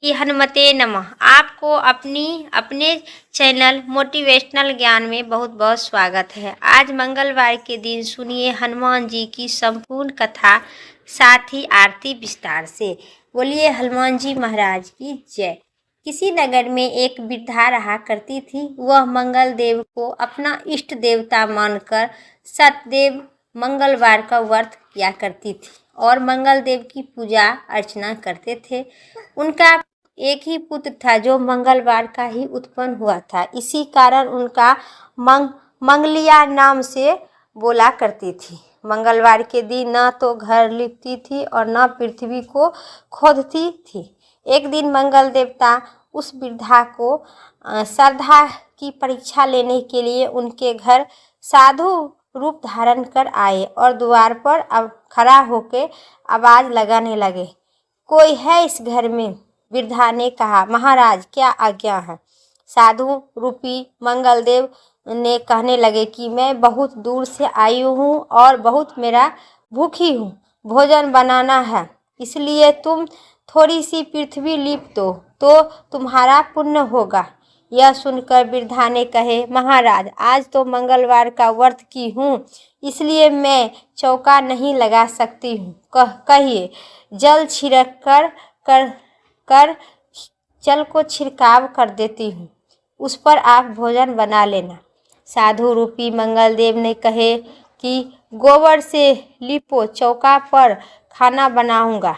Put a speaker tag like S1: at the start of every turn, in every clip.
S1: कि हनुमते नमः। आपको अपने चैनल मोटिवेशनल ज्ञान में बहुत बहुत स्वागत है। आज मंगलवार के दिन सुनिए हनुमान जी की संपूर्ण कथा, साथ ही आरती विस्तार से। बोलिए हनुमान जी महाराज की जय। किसी नगर में एक वृद्धा रहा करती थी। वह मंगल देव को अपना इष्ट देवता मानकर सदैव मंगलवार का व्रत किया करती थी और मंगल देव की पूजा अर्चना करते थे। उनका एक ही पुत्र था जो मंगलवार का ही उत्पन्न हुआ था। इसी कारण उनका मंगलिया नाम से बोला करती थी। मंगलवार के दिन न तो घर लिपती थी और न पृथ्वी को खोदती थी। एक दिन मंगल देवता उस वृद्धा को श्रद्धा की परीक्षा लेने के लिए उनके घर साधु रूप धारण कर आए और द्वार पर अब खड़ा होकर आवाज लगाने लगे, कोई है इस घर में? वृद्धा ने कहा, महाराज क्या आज्ञा है? साधु रूपी मंगलदेव ने कहने लगे कि मैं बहुत दूर से आई हूँ और बहुत मेरा भूखी हूँ, भोजन बनाना है, इसलिए तुम थोड़ी सी पृथ्वी लीप दो तो तुम्हारा पुण्य होगा। यह सुनकर वृद्धा ने कहे, महाराज आज तो मंगलवार का व्रत की हूँ, इसलिए मैं चौका नहीं लगा सकती हूँ। कहिए जल छिड़क कर जल को छिड़काव कर देती हूँ, उस पर आप भोजन बना लेना। साधु रूपी मंगलदेव ने कहे कि गोबर से लिपो, चौका पर खाना बनाऊंगा।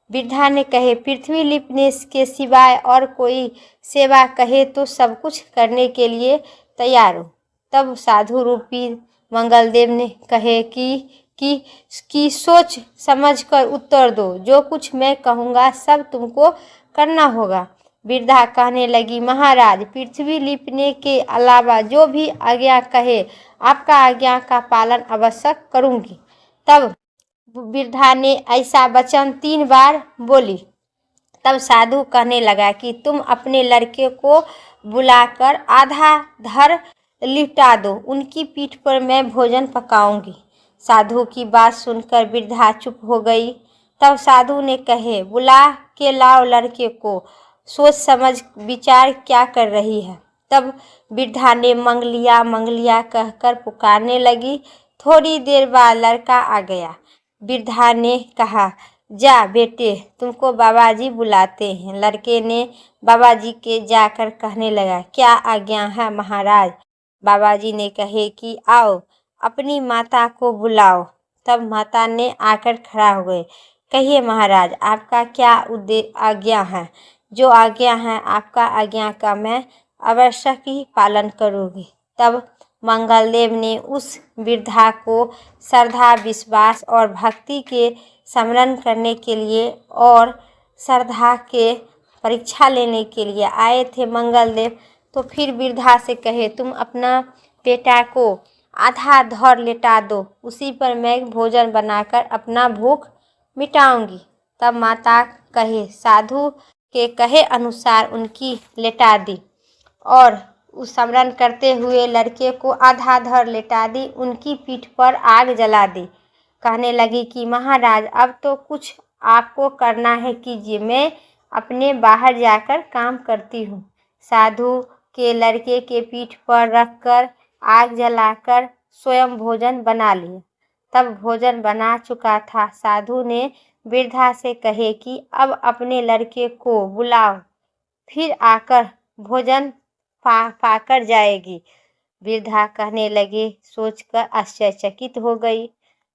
S1: वृद्धा ने कहे, पृथ्वी लिपने के सिवाय और कोई सेवा कहे तो सब कुछ करने के लिए तैयार हूँ। तब साधु रूपी मंगलदेव ने कहे कि सोच समझ कर उत्तर दो, जो कुछ मैं कहूँगा सब तुमको करना होगा। वृद्धा कहने लगी, महाराज पृथ्वी लिपने के अलावा जो भी आज्ञा कहे आपका आज्ञा का पालन अवश्य करूँगी। तब वृद्धा ने ऐसा वचन 3 बार बोली। तब साधु कहने लगा कि तुम अपने लड़के को बुलाकर आधा धर लिटा दो, उनकी पीठ पर मैं भोजन पकाऊंगी। साधु की बात सुनकर वृद्धा चुप हो गई। तब साधु ने कहे, बुला के लाओ लड़के को, सोच समझ विचार क्या कर रही है। तब वृद्धा ने मंगलिया मंगलिया कहकर पुकारने लगी। थोड़ी देर बाद लड़का आ गया। वृद्धा ने कहा, जा बेटे तुमको बाबा जी बुलाते हैं। लड़के ने बाबा जी के जाकर कहने लगा, क्या आज्ञा है महाराज? बाबा जी ने कहे कि आओ अपनी माता को बुलाओ। तब माता ने आकर खड़ा हो गए। कहिए महाराज आपका क्या आज्ञा है? जो आज्ञा है आपका आज्ञा का मैं अवश्य ही पालन करूँगी। तब मंगलदेव ने उस वृद्धा को श्रद्धा, विश्वास और भक्ति के स्मरण करने के लिए और श्रद्धा के परीक्षा लेने के लिए आए थे मंगलदेव। तो फिर वृद्धा से कहे, तुम अपना बेटा को आधा धर लेटा दो, उसी पर मैं भोजन बनाकर अपना भूख मिटाऊंगी। तब माता कहे, साधु के कहे अनुसार उनकी लेटा दी और उस स्मरण करते हुए लड़के को आधा धर लेटा दी, उनकी पीठ पर आग जला दी। कहने लगी कि महाराज अब तो कुछ आपको करना है, कीजिए, मैं अपने बाहर जाकर काम करती हूँ। साधु के लड़के के पीठ पर रखकर आग जलाकर स्वयं भोजन बना लिए। तब भोजन बना चुका था। साधु ने वृद्धा से कहे कि अब अपने लड़के को बुलाओ, फिर आकर भोजन पाकर जाएगी। वृद्धा कहने लगे, सोचकर आश्चर्यचकित हो गई।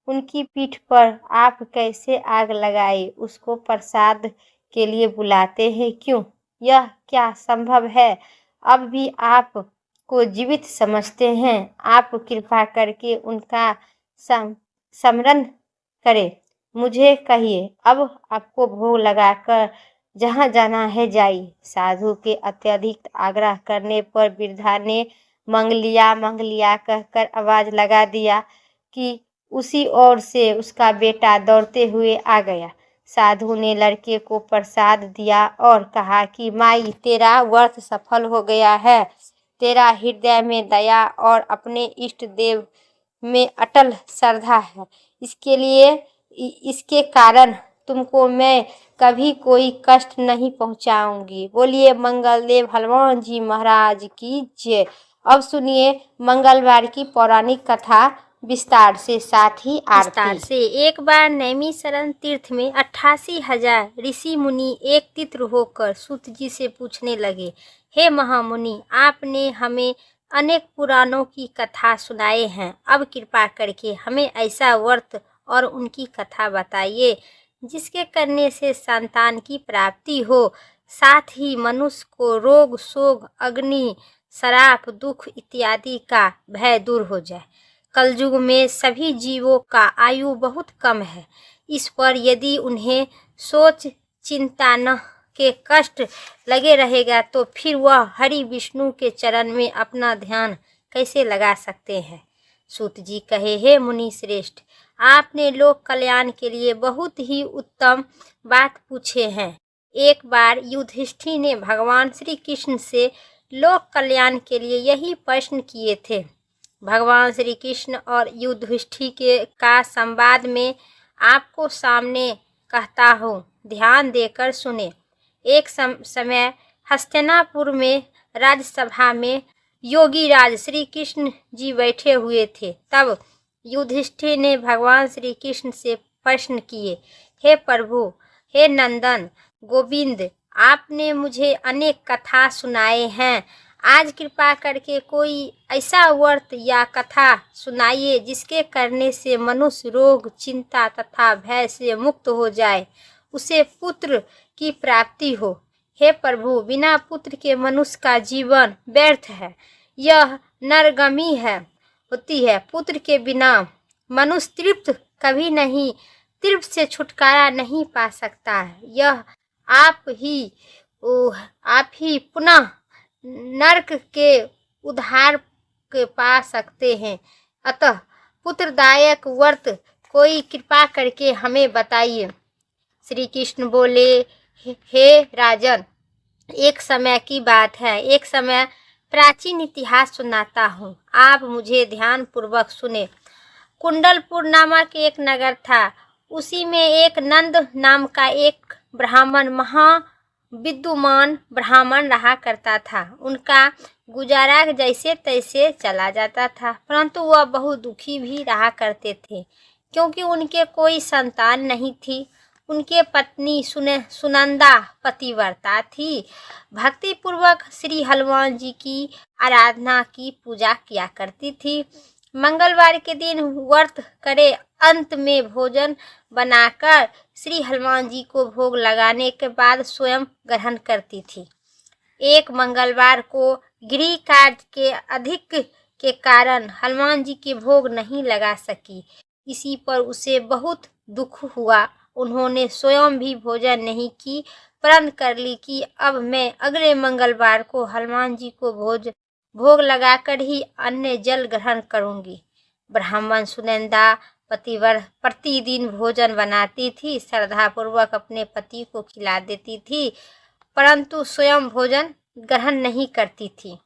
S1: उनकी पीठ पर आप कैसे आग लगाई? उसको प्रसाद के लिए बुलाते हैं क्यों? यह क्या संभव है? अब भी आप को जीवित समझते हैं। आप कृपा करके उनका स्मरण करें। मुझे कहिए, अब आपको भोग लगाकर जहाँ जाना है जाइए। साधु के अत्यधिक आग्रह करने पर वृद्धा ने मंगलिया मंगलिया कहकर आवाज लगा दिया कि उसी ओर से उसका बेटा दौड़ते हुए आ गया। साधु ने लड़के को प्रसाद दिया और कहा कि माई तेरा व्रत सफल हो गया है। तेरा हृदय में दया और अपने इष्ट देव में अटल श्रद्धा है, इसके कारण तुमको मैं कभी कोई कष्ट नहीं पहुंचाऊंगी। बोलिए मंगलदेव हनुमान जी महाराज की जय। अब सुनिए मंगलवार की पौराणिक कथा विस्तार से, साथ ही आरती से। एक बार नैमिषारण्य तीर्थ में 88,000 ऋषि मुनि एक तित्र होकर सूत जी से पूछने लगे, हे महामुनि, आपने हमें अनेक पुराणों की कथा सुनाए हैं, अब कृपा करके हमें ऐसा व्रत और उनकी कथा बताइए जिसके करने से संतान की प्राप्ति हो, साथ ही मनुष्य को रोग शोक अग्नि श्राप दुख इत्यादि का भय दूर हो जाए। कलयुग में सभी जीवों का आयु बहुत कम है। इस पर यदि उन्हें सोच चिंता न के कष्ट लगे रहेगा तो फिर वह हरि विष्णु के चरण में अपना ध्यान कैसे लगा सकते हैं। सूत जी कहे, हे मुनि श्रेष्ठ, आपने लोक कल्याण के लिए बहुत ही उत्तम बात पूछे हैं। एक बार युधिष्ठिर ने भगवान श्री कृष्ण से लोक कल्याण के लिए यही प्रश्न किए थे। भगवान श्री कृष्ण और युधिष्ठिर के का संवाद में आपको सामने कहता हूँ, ध्यान देकर सुने। एक समय हस्तिनापुर में राज्यसभा में योगी राज श्री कृष्ण जी बैठे हुए थे। तब युधिष्ठिर ने भगवान श्री कृष्ण से प्रश्न किए, हे प्रभु, हे नंदन गोविंद, आपने मुझे अनेक कथा सुनाए हैं, आज कृपा करके कोई ऐसा व्रत या कथा सुनाइए जिसके करने से मनुष्य रोग चिंता तथा भय से मुक्त हो जाए, उसे पुत्र की प्राप्ति हो। हे प्रभु, बिना पुत्र के मनुष्य का जीवन व्यर्थ है, यह नरगामी होती है। पुत्र के बिना मनुष्य तृप्त कभी नहीं, तृप्त से छुटकारा नहीं पा सकता है। यह आप ही पुनः नरक के उद्धार के पा सकते हैं। अतः पुत्रदायक व्रत कोई कृपा करके हमें बताइए। श्री कृष्ण बोले, हे राजन, एक समय की बात है, एक समय प्राचीन इतिहास सुनाता हूँ, आप मुझे ध्यान पूर्वक सुने। कुंडलपुर नामक एक नगर था, उसी में एक नंद नाम का एक ब्राह्मण, विद्वान ब्राह्मण रहा करता था। उनका गुजारा जैसे तैसे चला जाता था, परंतु वह बहुत दुखी भी रहा करते थे क्योंकि उनके कोई संतान नहीं थी। उनके पत्नी सुनंदा पतिव्रता थी, भक्ति पूर्वक श्री हनुमान जी की आराधना की पूजा किया करती थी। मंगलवार के दिन व्रत करे अंत में भोजन बनाकर श्री हनुमान जी को भोग लगाने के बाद स्वयं ग्रहण करती थी। एक मंगलवार को गृह कार्य के अधिक के कारण हनुमान जी के भोग नहीं लगा सकी। इसी पर उसे बहुत दुख हुआ। उन्होंने स्वयं भी भोजन नहीं की, प्रण कर ली कि अब मैं अगले मंगलवार को हनुमान जी को भोग लगाकर ही अन्न जल ग्रहण करूंगी। ब्राह्मण सुनंदा प्रतिदिन भोजन बनाती थी, श्रद्धापूर्वक अपने पति को खिला देती थी, परंतु स्वयं भोजन ग्रहण नहीं करती थी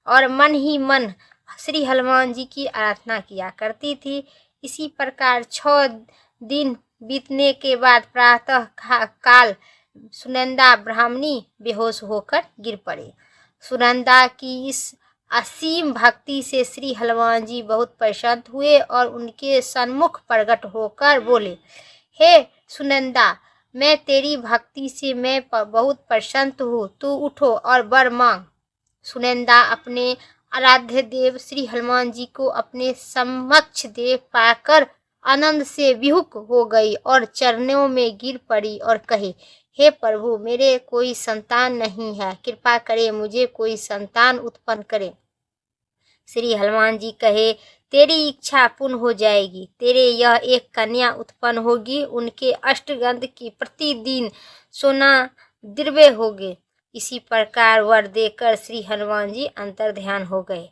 S1: और मन ही मन श्री हनुमान जी की आराधना किया करती थी। इसी प्रकार 6 दिन बीतने के बाद प्रातः काल सुनंदा ब्राह्मणी बेहोश होकर गिर पड़ी। सुनंदा की इस असीम भक्ति से श्री हनुमान जी बहुत प्रसन्न हुए और उनके सन्मुख प्रकट होकर बोले, हे सुनंदा, मैं तेरी भक्ति से मैं बहुत प्रसन्न हूँ, तू उठो और वर मांग। सुनंदा अपने आराध्य देव श्री हनुमान जी को अपने समक्ष देख पाकर आनंद से विहुक हो गई और चरणों में गिर पड़ी और कहे, हे प्रभु, मेरे कोई संतान नहीं है, कृपा करे मुझे कोई संतान उत्पन्न करे। श्री हनुमान जी कहे, तेरी इच्छा पूर्ण हो जाएगी, तेरे यह एक कन्या उत्पन्न होगी, उनके अष्टगंध की प्रतिदिन सोना द्रव्य होगे। इसी प्रकार वर देकर श्री हनुमान जी अंतर ध्यान हो गए।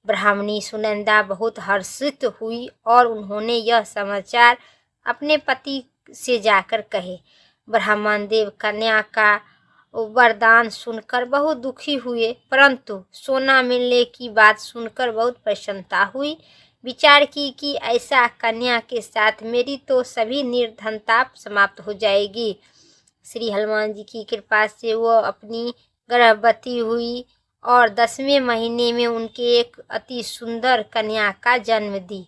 S1: ब्राह्मणी सुनंदा बहुत हर्षित हुई और उन्होंने यह समाचार अपने पति से जाकर कहे। ब्राह्मण देव कन्या का वरदान सुनकर बहुत दुखी हुए, परंतु सोना मिलने की बात सुनकर बहुत प्रसन्नता हुई। विचार की कि ऐसा कन्या के साथ मेरी तो सभी निर्धनता समाप्त हो जाएगी। श्री हनुमान जी की कृपा से वो अपनी गर्भवती हुई और 10वें महीने में उनके एक अति सुंदर कन्या का जन्म दी।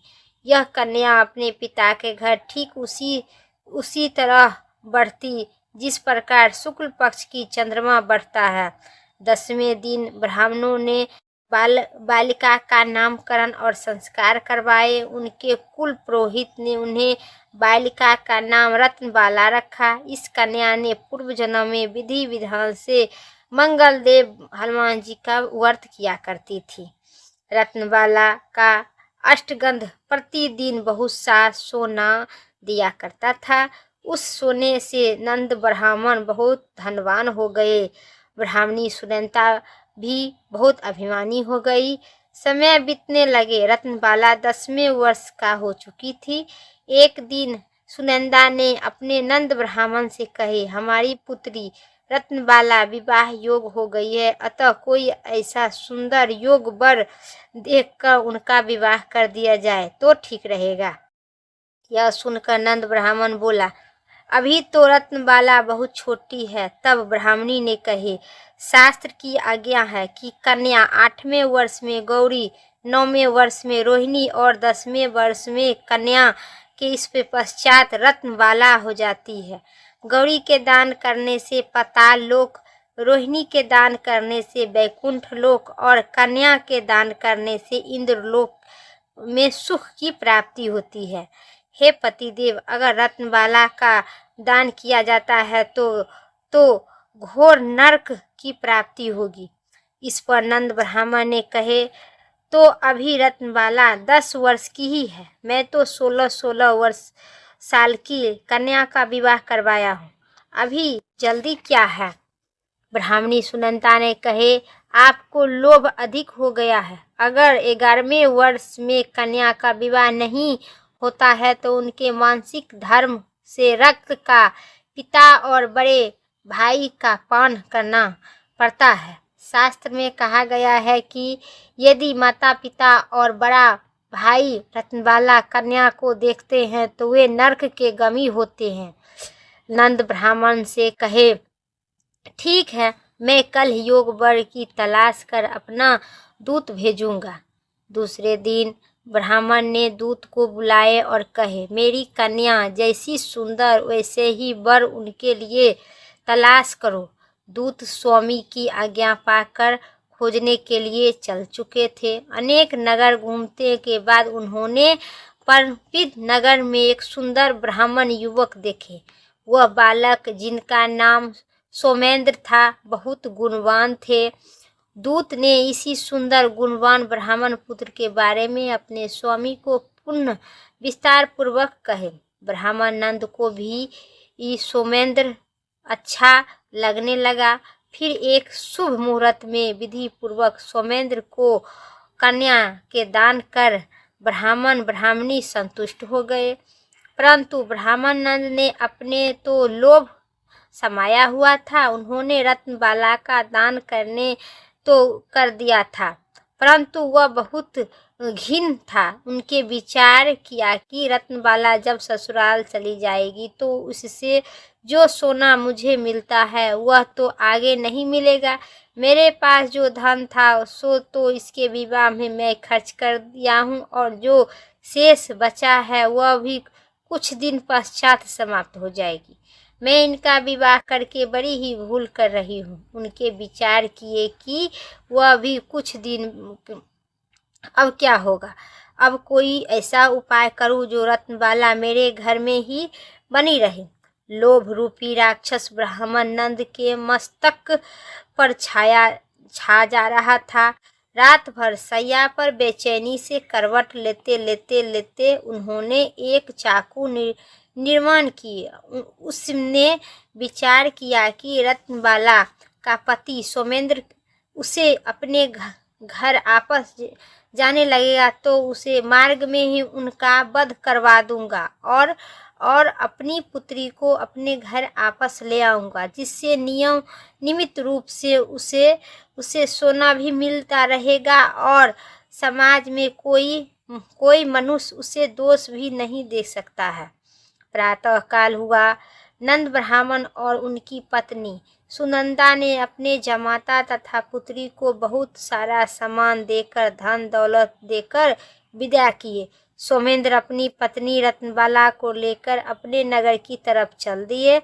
S1: यह कन्या अपने पिता के घर ठीक उसी तरह बढ़ती जिस प्रकार शुक्ल पक्ष की चंद्रमा बढ़ता है। 10वें दिन ब्राह्मणों ने बालिका का नामकरण और संस्कार करवाए। उनके कुल पुरोहित ने उन्हें बालिका का नाम रत्नबाला रखा। इस कन्या ने पूर्व जन्म में विधि विधान से मंगल देव हनुमान जी का व्रत किया करती थी। रत्नबाला का अष्टगंध प्रतिदिन बहुत सा सोना दिया करता था। उस सोने से नंद ब्राह्मण बहुत धनवान हो गए। ब्राह्मणी सुनंदा भी बहुत अभिमानी हो गई। समय बीतने लगे। रत्नबाला 10वें वर्ष का हो चुकी थी। एक दिन सुनंदा ने अपने नंद ब्राह्मण से कहे, हमारी पुत्री रत्नबाला विवाह योग हो गई है, अतः कोई ऐसा सुंदर योग वर देखकर उनका विवाह कर दिया जाए तो ठीक रहेगा। यह सुनकर नंद ब्राह्मण बोला, अभी तो रत्नबाला बहुत छोटी है। तब ब्राह्मणी ने कहे, शास्त्र की आज्ञा है कि कन्या 8वें वर्ष में गौरी, 9वें वर्ष में रोहिणी और 10वें वर्ष में कन्या के इस पश्चात रत्नबाला हो जाती है। गौरी के दान करने से पाताल लोक, रोहिणी के दान करने से वैकुंठ लोक और कन्या के दान करने से इंद्रलोक में सुख की प्राप्ति होती है। हे पतिदेव, अगर रत्नबाला का दान किया जाता है तो घोर नरक की प्राप्ति होगी। इस पर नंद ब्राह्मण ने कहे, तो अभी रत्नबाला 10 वर्ष की ही है। मैं तो 16 वर्ष साल की कन्या का विवाह करवाया हूँ, अभी जल्दी क्या है। ब्राह्मणी सुनंदा ने कहे, आपको लोभ अधिक हो गया है। अगर 11वें वर्ष में कन्या का विवाह नहीं होता है तो उनके मानसिक धर्म से रक्त का पिता और बड़े भाई का पान करना पड़ता है। शास्त्र में कहा गया है कि यदि माता पिता और बड़ा भाई रत्नबाला कन्या को देखते हैं तो वे नरक के गमी होते हैं। नंद ब्राह्मण से कहे, ठीक है, मैं कल योग वर की तलाश कर अपना दूत भेजूंगा। दूसरे दिन ब्राह्मण ने दूत को बुलाए और कहे, मेरी कन्या जैसी सुंदर वैसे ही वर उनके लिए तलाश करो। दूत स्वामी की आज्ञा पाकर खोजने के लिए चल चुके थे। अनेक नगर घूमने के बाद उन्होंने परपिद नगर में एक सुंदर ब्राह्मण युवक देखे। वह बालक, जिनका नाम सोमेंद्र था, बहुत गुणवान थे। दूत ने इसी सुंदर गुणवान ब्राह्मण पुत्र के बारे में अपने स्वामी को पुनः विस्तार पूर्वक कहे। ब्राह्मण नंद को भी सोमेंद्र अच्छा लगने लगा। फिर एक शुभ मुहूर्त में विधि पूर्वक सोमेंद्र को कन्या के दान कर ब्राह्मण ब्राह्मणी संतुष्ट हो गए। परंतु ब्राह्मण नंद ने अपने तो लोभ समाया हुआ था। उन्होंने रत्नबाला का दान करने तो कर दिया था, परंतु वह बहुत घिन था। उनके विचार किया कि रत्नबाला जब ससुराल चली जाएगी तो उससे जो सोना मुझे मिलता है वह तो आगे नहीं मिलेगा। मेरे पास जो धन था सो तो इसके विवाह में मैं खर्च कर दिया हूँ और जो शेष बचा है वह भी कुछ दिन पश्चात समाप्त हो जाएगी। मैं इनका विवाह करके बड़ी ही भूल कर रही हूँ। उनके विचार किए कि वह भी कुछ दिन, अब क्या होगा, अब कोई ऐसा उपाय करूँ जो रत्नबाला मेरे घर में ही बनी रहे। लोभ रूपी राक्षस ब्राह्मण नंद के मस्तक पर छा जा रहा था। रात भर सैया पर बेचैनी से करवट लेते उन्होंने एक चाकू निर्माण किए। उसने विचार किया कि रत्नबाला का पति सोमेंद्र उसे अपने घर आपस जाने लगेगा तो उसे मार्ग में ही उनका वध करवा दूंगा और अपनी पुत्री को अपने घर आपस ले आऊंगा, जिससे नियमित रूप से उसे सोना भी मिलता रहेगा और समाज में कोई मनुष्य उसे दोष भी नहीं दे सकता है। प्रातः काल हुआ। नंद ब्राह्मण और उनकी पत्नी सुनंदा ने अपने जमाता तथा पुत्री को बहुत सारा सामान देकर, धन दौलत देकर विदा किए। सोमेंद्र अपनी पत्नी रत्नबाला को लेकर अपने नगर की तरफ चल दिए।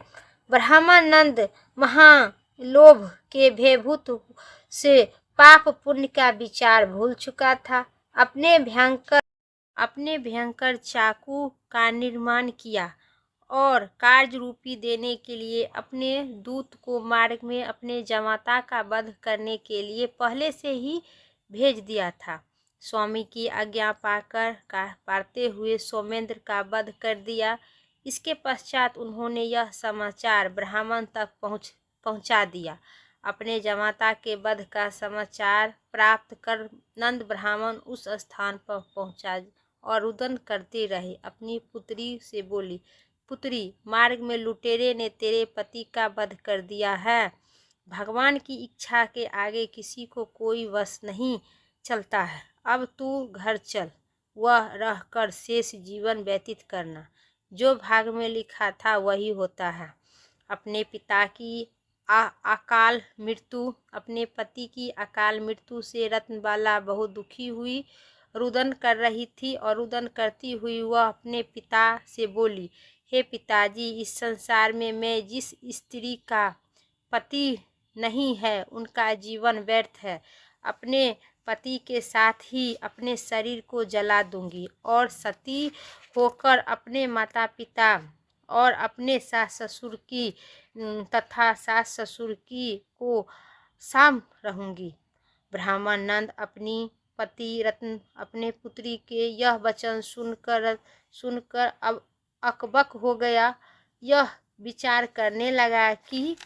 S1: ब्राह्मण नंद महालोभ के भयभूत से पाप पुण्य का विचार भूल चुका था। अपने भयंकर चाकू का निर्माण किया और कार्य रूपी देने के लिए अपने दूत को मार्ग में अपने जमाता का वध करने के लिए पहले से ही भेज दिया था। स्वामी की आज्ञा पाते हुए सोमेंद्र का वध कर दिया। इसके पश्चात उन्होंने यह समाचार ब्राह्मण तक पहुंचा दिया। अपने जमाता के वध का समाचार प्राप्त कर नंद ब्राह्मण उस स्थान पर पहुंचा और रुदन करते रहे। अपनी पुत्री से बोली, पुत्री, मार्ग में लुटेरे ने तेरे पति का वध कर दिया है। भगवान की इच्छा के आगे किसी को कोई वश नहीं चलता है। अब तू घर चल, वह रहकर शेष जीवन व्यतीत करना। जो भाग में लिखा था वही होता है। अपने पति की अकाल मृत्यु से रत्नबाला बहुत दुखी हुई, रुदन कर रही थी और रुदन करती हुई वह अपने पिता से बोली, हे पिताजी, इस संसार में मैं जिस स्त्री का पति नहीं है उनका जीवन व्यर्थ है। अपने पति के साथ ही अपने शरीर को जला दूंगी और सती होकर अपने माता पिता और अपने सास ससुर की को साम रहूंगी। ब्राह्मण नंद अपने पुत्री के यह वचन सुनकर अब अकबक हो गया। यह विचार करने लगा कि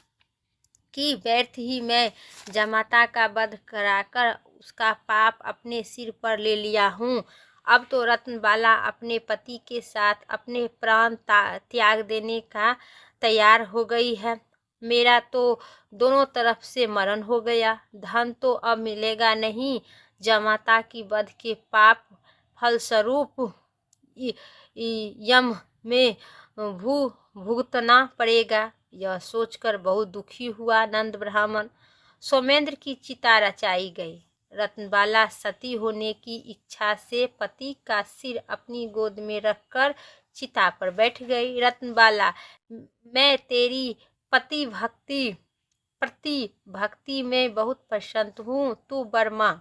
S1: व्यर्थ ही मैं जमाता का वध कराकर उसका पाप अपने सिर पर ले लिया हूँ। अब तो रत्नबाला अपने पति के साथ अपने प्राण त्याग देने का तैयार हो गई है। मेरा तो दोनों तरफ से मरण हो गया। धन तो अब मिलेगा नहीं। जमाता की वध के पाप फलस्वरूप यम में भुगतना पड़ेगा। यह सोचकर बहुत दुखी हुआ नंद ब्राह्मण। सोमेंद्र की चिता रचाई गई। रत्नबाला सती होने की इच्छा से पति का सिर अपनी गोद में रखकर चिता पर बैठ गई। रत्नबाला, मैं तेरी प्रति भक्ति में बहुत प्रसन्न हूँ, तू वर मांग।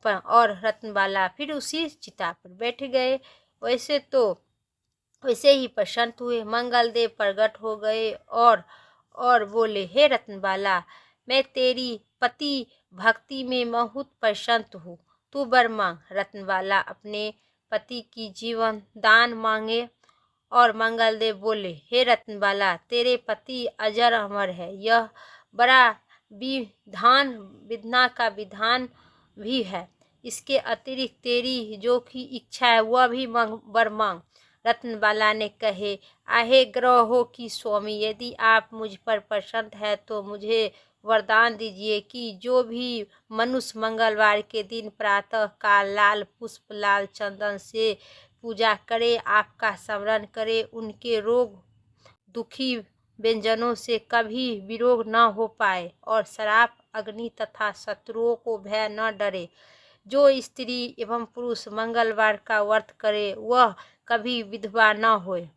S1: और रत्नबाला फिर उसी चिता पर बैठ गए। वैसे ही प्रसन्न हुए। मंगलदेव प्रकट हो गए और बोले, हे रत्नबाला, मैं तेरी पति भक्ति में बहुत प्रसन्न हूँ, तू वर मांग। रत्नबाला अपने पति की जीवन दान मांगे और मंगलदेव बोले, हे रत्नबाला, तेरे पति अजर अमर है। यह बड़ा विधान का विधान भी है। इसके अतिरिक्त तेरी जो की इच्छा है वह भी वर मांग। रत्नबाला ने कहे, आहे ग्रहो की स्वामी, यदि आप मुझ पर प्रसन्न है तो मुझे वरदान दीजिए कि जो भी मनुष्य मंगलवार के दिन प्रातः काल लाल पुष्प लाल चंदन से पूजा करे, आपका स्मरण करे, उनके रोग दुखी व्यंजनों से कभी विरोग न हो पाए और श्राप अग्नि तथा शत्रुओं को भय न डरे। जो स्त्री एवं पुरुष मंगलवार का व्रत करे वह कभी विधवा न होए।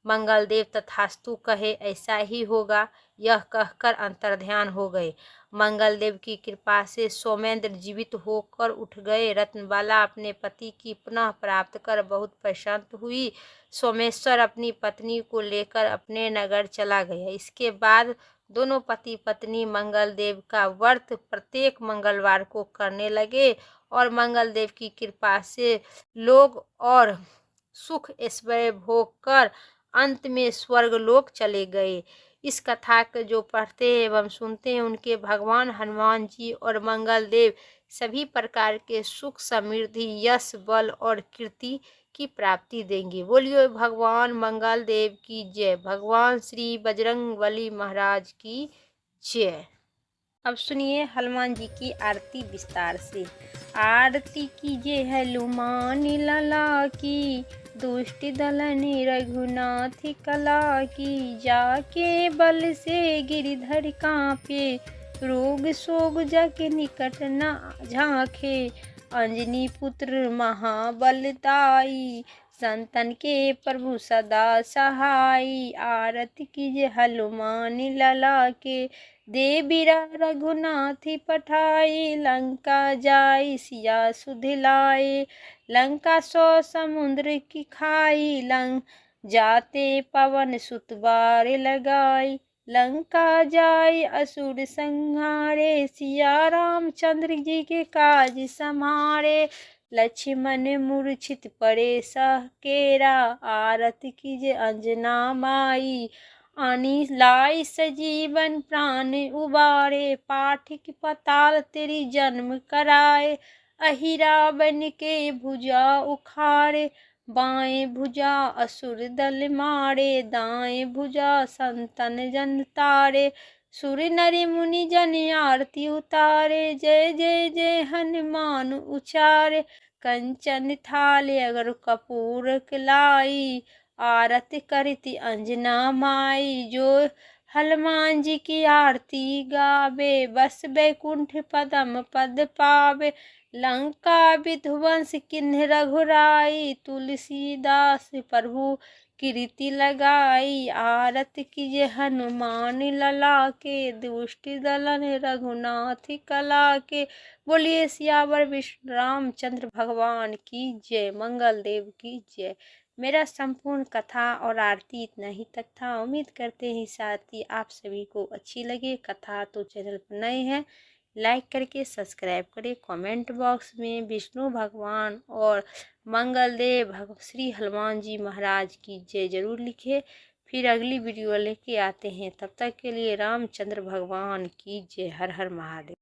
S1: मंगलदेव तथास्तु कहे, ऐसा ही होगा। यह कहकर अंतर्ध्यान हो गए। मंगलदेव की कृपा से सोमेंद्र जीवित होकर उठ गए। रत्नबाला अपने पति की पुनः प्राप्त कर बहुत प्रसन्न हुई। सोमेश्वर अपनी पत्नी को लेकर अपने नगर चला गया। इसके बाद दोनों पति पत्नी मंगलदेव का व्रत प्रत्येक मंगलवार को करने लगे और मंगलदेव की कृपा से लोग और सुख ऐश्वर्य भोग कर अंत में स्वर्गलोक चले गए। इस कथा को जो पढ़ते हैं एवं सुनते हैं उनके भगवान हनुमान जी और मंगलदेव सभी प्रकार के सुख समृद्धि यश बल और कीर्ति की प्राप्ति देंगे। बोलिए भगवान मंगलदेव की जय। भगवान श्री बजरंगबली महाराज की जय। अब सुनिए हनुमान जी की आरती विस्तार से। आरती कीजिए हनुमान लला की, दुष्ट दलन रघुनाथ कला की, जाके बल से गिरधर कांपे, रोग सोग जग निकट न झांके, अंजनी पुत्र महाबलदाई, संतन के प्रभु सदा सहाई, आरती कीजे हनुमान लला के, दे बिरा रघुनाथ पठाई, लंका जाई सिया सुध लाए, लंका सौ समुद्र की खाई, लंक जाते पवन सुत बार लगाई, लंका जाय असुर संहारे, सिया रामचंद्र जी के काज समारे, लक्ष्मण मूर्छित पड़े सह केरा, आरती कीजे अंजना माई, आनी लाई सजीवन प्राण उबारे, पाठिक पताल तेरी जन्म कराए, अहिरा बन के भुजा उखाड़े, बाएं भुजा असुर दल मारे, दाएं भुजा संतन जन तारे, सुर नर मुनि जन आरती उतारे, जय जय जय हनुमान उचारे, कंचन थाल अगर कपूर लाई, आरती करती अंजना माई, जो हनुमान जी की आरती गावे, बस बैकुंठ पदम पद पावे, लंका विध्वंस किन्ह रघुराई, तुलसीदास प्रभु कीर्ति लगाई, आरती कीजे हनुमान लला के, दुष्ट दलन रघुनाथ कला के। बोलिए सियावर विष्णु रामचंद्र भगवान की जय, मंगल देव की जय। मेरा संपूर्ण कथा और आरती इतना ही तक था। उम्मीद करते हैं साथ ही आप सभी को अच्छी लगे कथा। तो चैनल पर नए हैं लाइक करके सब्सक्राइब करें। कमेंट बॉक्स में विष्णु भगवान और मंगल देव श्री हनुमान जी महाराज की जय जरूर लिखे। फिर अगली वीडियो लेके आते हैं, तब तक के लिए रामचंद्र भगवान की जय। हर हर महादेव।